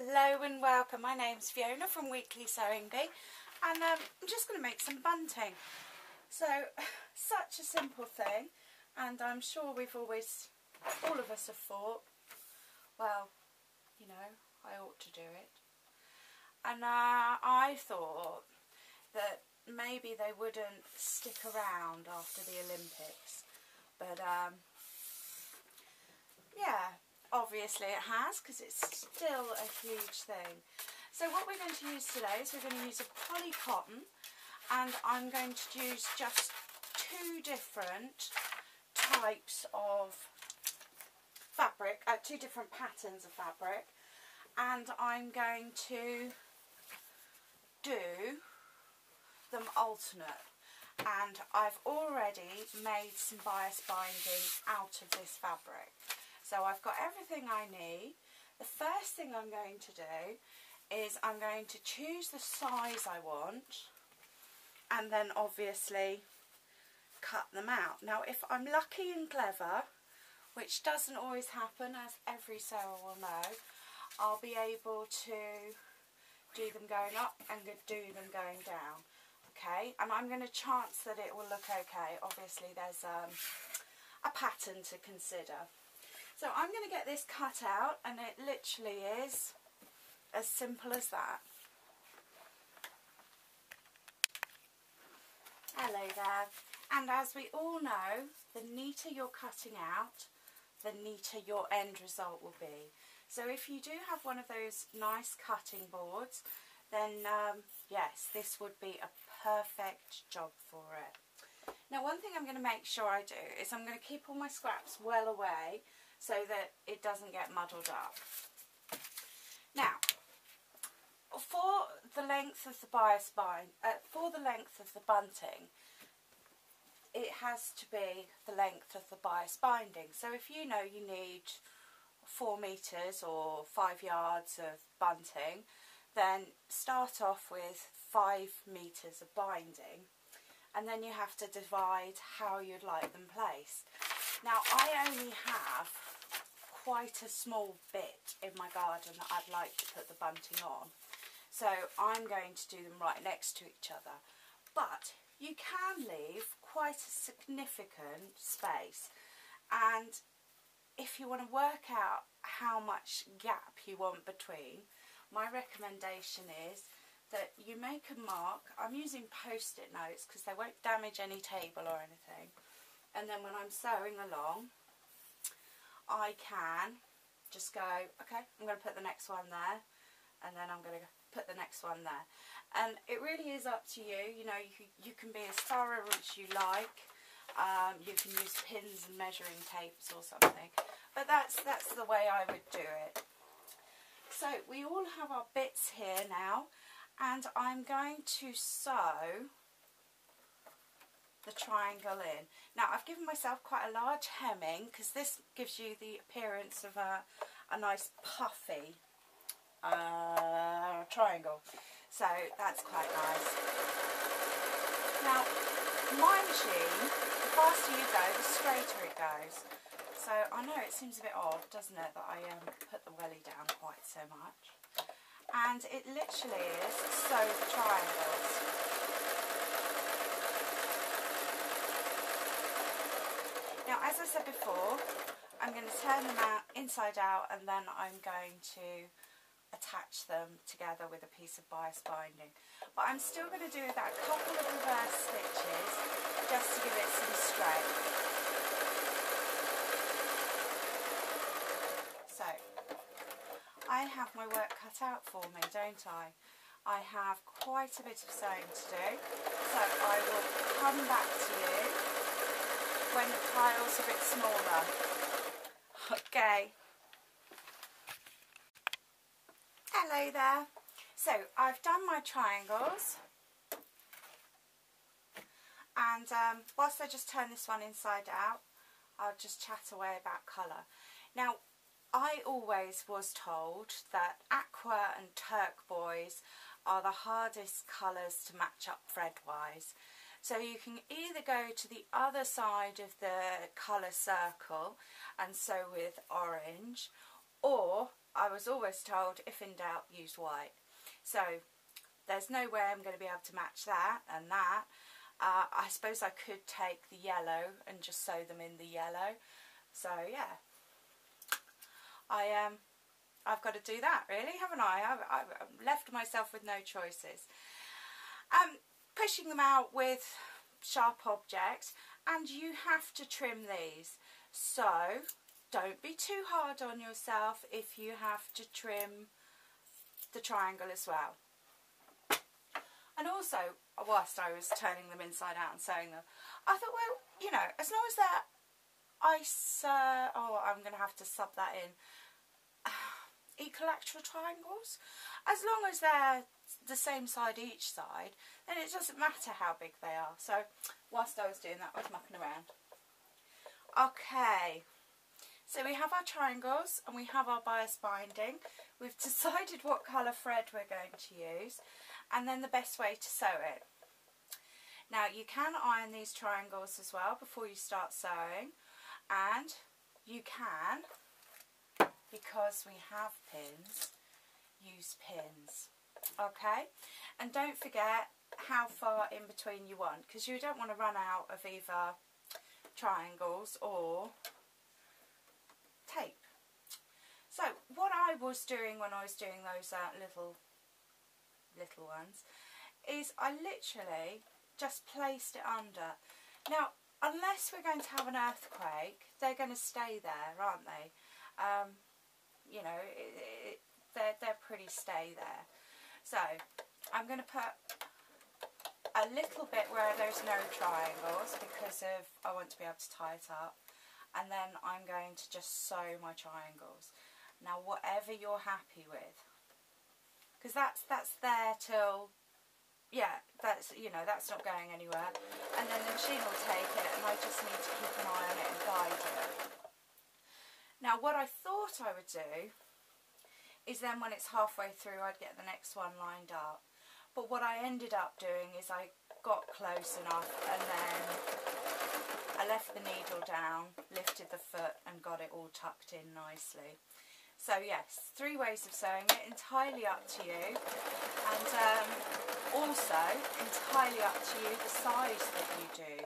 Hello and welcome. My name's Fiona from Weekly Sewing Bee, and I'm just going to make some bunting. So, such a simple thing, and I'm sure all of us have thought, well, you know, I ought to do it. And I thought that maybe they wouldn't stick around after the Olympics, but yeah. Obviously it has, because it's still a huge thing. So what we're going to use today is we're going to use a poly cotton, and I'm going to use just two different types of fabric, two different patterns of fabric, and I'm going to do them alternate. And I've already made some bias binding out of this fabric. So I've got everything I need. The first thing I'm going to do is I'm going to choose the size I want, and then obviously cut them out. Now if I'm lucky and clever, which doesn't always happen, as every sewer will know, I'll be able to do them going up and do them going down. Okay, and I'm going to chance that it will look okay. Obviously there's a pattern to consider. So I'm going to get this cut out, and it literally is as simple as that. Hello there. And as we all know, the neater you're cutting out, the neater your end result will be. So if you do have one of those nice cutting boards, then yes, this would be a perfect job for it. Now one thing I'm going to make sure I do is I'm going to keep all my scraps well away, so that it doesn't get muddled up. Now, for the length of the bunting, it has to be the length of the bias binding. So if you know you need 4 metres or 5 yards of bunting, then start off with 5 metres of binding, and then you have to divide how you'd like them placed. Now I only have quite a small bit in my garden that I'd like to put the bunting on, so I'm going to do them right next to each other, but you can leave quite a significant space, and if you want to work out how much gap you want between, my recommendation is that you make a mark. I'm using post-it notes because they won't damage any table or anything. And then when I'm sewing along, I can just go, okay, I'm going to put the next one there, and then I'm going to put the next one there. And it really is up to you. You know, you can be as thorough as you like. You can use pins and measuring tapes or something. But that's the way I would do it. So we all have our bits here now, and I'm going to sew the triangle in. Now I've given myself quite a large hemming because this gives you the appearance of a nice puffy triangle, so that's quite nice. Now my machine, the faster you go, the straighter it goes. So I know it seems a bit odd, doesn't it, that I put the welly down quite so much, and it literally is sew the triangles. Now, as I said before, I'm going to turn them out inside out, and then I'm going to attach them together with a piece of bias binding. But I'm still going to do that couple of reverse stitches just to give it some strength. So, I have my work cut out for me, don't I? I have quite a bit of sewing to do, so I will come back to you when the tile's a bit smaller. Okay. Hello there. So I've done my triangles, and whilst I just turn this one inside out, I'll just chat away about colour. Now I always was told that aqua and turquoise are the hardest colours to match up thread-wise. So you can either go to the other side of the colour circle and sew with orange, or I was always told, if in doubt, use white. So there's no way I'm going to be able to match that and that. I suppose I could take the yellow and just sew them in the yellow. So yeah, I've got to do that, really, haven't I? I've left myself with no choices. Pushing them out with sharp objects, and you have to trim these. So don't be too hard on yourself if you have to trim the triangle as well. And also, whilst I was turning them inside out and sewing them, I thought, well, you know, as long as they're I'm going to have to sub that in, equilateral triangles, as long as they're the same side each side, then it doesn't matter how big they are. So whilst I was doing that, I was mucking around. Okay, so we have our triangles and we have our bias binding. We've decided what colour thread we're going to use, and then the best way to sew it. Now you can iron these triangles as well before you start sewing, and you can, because we have pins, use pins. Okay, and don't forget how far in between you want, because you don't want to run out of either triangles or tape. So what I was doing when I was doing those little ones is I literally just placed it under. Now, unless we're going to have an earthquake, they're going to stay there, aren't they? You know, they're pretty stay there. So I'm going to put a little bit where there's no triangles, because I want to be able to tie it up, and then I'm going to just sew my triangles. Now whatever you're happy with, because that's there till, yeah, that's, you know, that's not going anywhere, and then the machine will take it and I just need to keep an eye on it and guide it. Now what I thought I would do is then when it's halfway through I'd get the next one lined up. But what I ended up doing is I got close enough and then I left the needle down, lifted the foot and got it all tucked in nicely. So yes, 3 ways of sewing it, entirely up to you, and also entirely up to you the size that you do.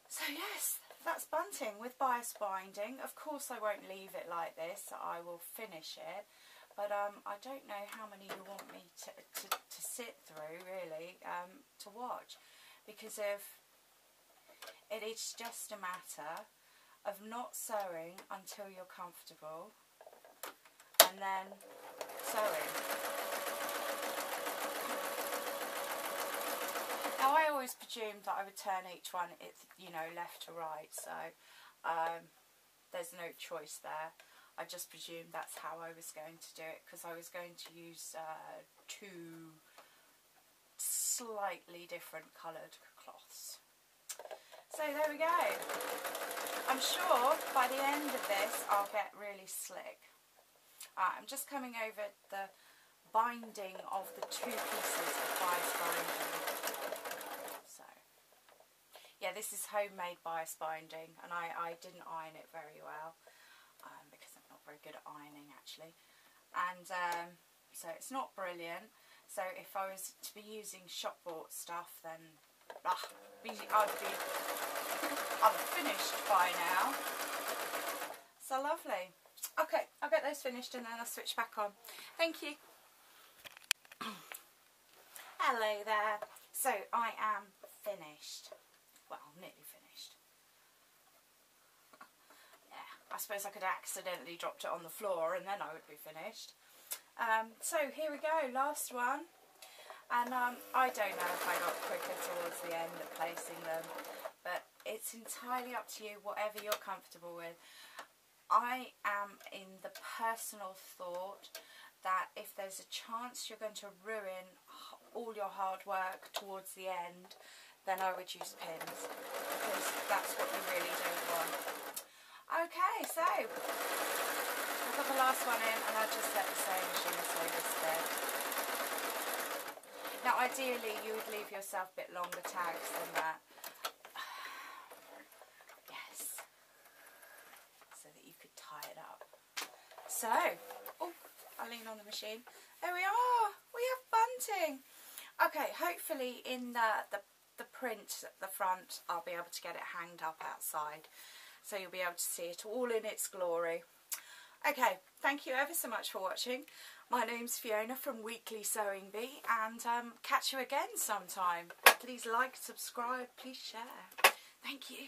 So yes, that's bunting with bias binding. Of course I won't leave it like this, I will finish it, but I don't know how many you want me to sit through, really, to watch, because it is just a matter of not sewing until you're comfortable and then sewing. Now I always presumed that I would turn each one, you know, left to right, so there's no choice there. I just presumed that's how I was going to do it, because I was going to use 2 slightly different coloured cloths. So there we go. I'm sure by the end of this I'll get really slick. I'm just coming over the binding of the 2 pieces of bias binding. So yeah, this is homemade bias binding, and I didn't iron it very well, because I'm not very good at ironing actually, and so it's not brilliant. So if I was to be using shop bought stuff, then I'd be finished by now. So lovely. Okay, I'll get those finished and then I'll switch back on. Thank you. Hello there. So I am finished. Well, nearly finished. Yeah, I suppose I could have accidentally dropped it on the floor and then I would be finished. So here we go, last one. And I don't know if I got quicker towards the end of placing them, but it's entirely up to you, whatever you're comfortable with. I am in the personal thought that if there's a chance you're going to ruin all your hard work towards the end, then I would use pins, because that's what you really don't want. Okay, so I've got the last one in and I'll just let the sewing machine sew this bit. Now ideally you would leave yourself a bit longer tags than that. Yes. So that you could tie it up. So, oh, I lean on the machine. There we are. We have bunting. Okay, hopefully in the print at the front, I'll be able to get it hanged up outside. So you'll be able to see it all in its glory. Okay, thank you ever so much for watching. My name's Fiona from Weekly Sewing Bee, and catch you again sometime. Please like, subscribe, please share. Thank you.